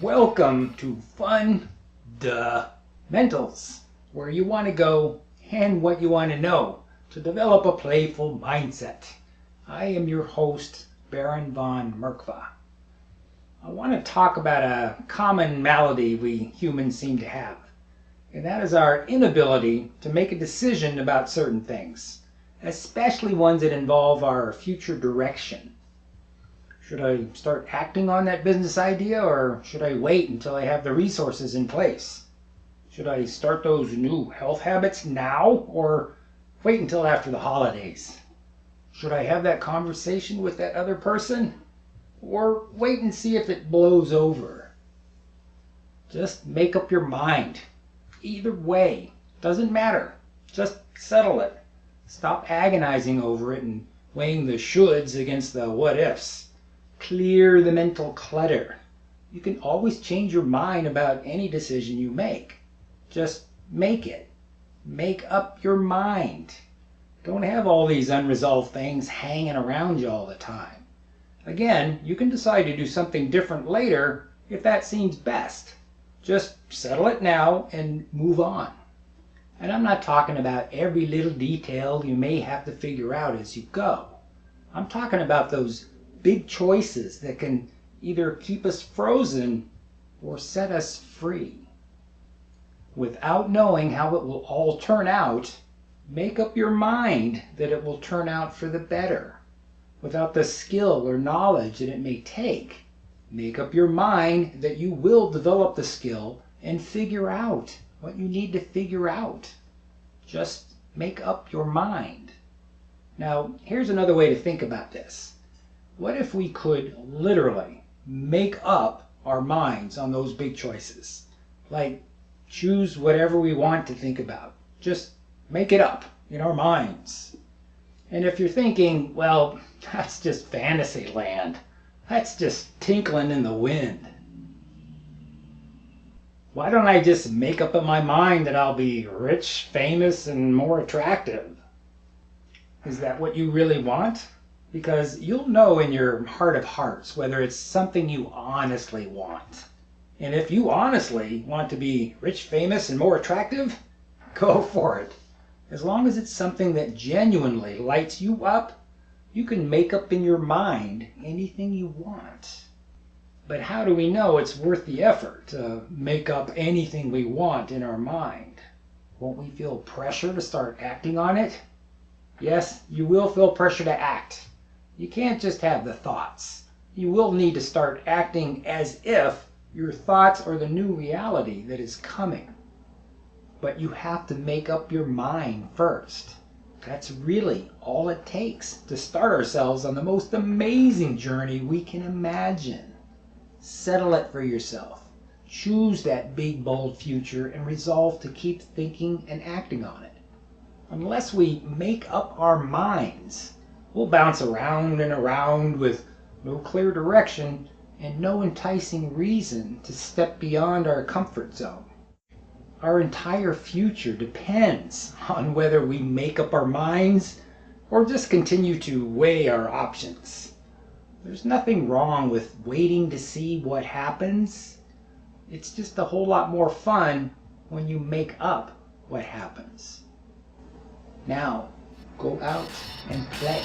Welcome to Fundamentals, where you want to go and what you want to know to develop a playful mindset. I am your host, Baron von Merkva. I want to talk about a common malady we humans seem to have, and that is our inability to make a decision about certain things, especially ones that involve our future direction. Should I start acting on that business idea, or should I wait until I have the resources in place? Should I start those new health habits now, or wait until after the holidays? Should I have that conversation with that other person, or wait and see if it blows over? Just make up your mind. Either way, doesn't matter. Just settle it. Stop agonizing over it and weighing the shoulds against the what ifs. Clear the mental clutter. You can always change your mind about any decision you make. Just make it. Make up your mind. Don't have all these unresolved things hanging around you all the time. Again, you can decide to do something different later if that seems best. Just settle it now and move on. And I'm not talking about every little detail you may have to figure out as you go. I'm talking about those big choices that can either keep us frozen or set us free. Without knowing how it will all turn out, make up your mind that it will turn out for the better. Without the skill or knowledge that it may take, make up your mind that you will develop the skill and figure out what you need to figure out. Just make up your mind. Now, here's another way to think about this. What if we could literally make up our minds on those big choices? Like, choose whatever we want to think about. Just make it up in our minds. And if you're thinking, well, that's just fantasy land. That's just tinkling in the wind. Why don't I just make up in my mind that I'll be rich, famous, and more attractive? Is that what you really want? Because you'll know in your heart of hearts whether it's something you honestly want. And if you honestly want to be rich, famous, and more attractive, go for it. As long as it's something that genuinely lights you up, you can make up in your mind anything you want. But how do we know it's worth the effort to make up anything we want in our mind? Won't we feel pressure to start acting on it? Yes, you will feel pressure to act. You can't just have the thoughts. You will need to start acting as if your thoughts are the new reality that is coming. But you have to make up your mind first. That's really all it takes to start ourselves on the most amazing journey we can imagine. Settle it for yourself. Choose that big, bold future and resolve to keep thinking and acting on it. Unless we make up our minds, we'll bounce around and around with no clear direction and no enticing reason to step beyond our comfort zone. Our entire future depends on whether we make up our minds or just continue to weigh our options. There's nothing wrong with waiting to see what happens. It's just a whole lot more fun when you make up what happens. Now, go out and play.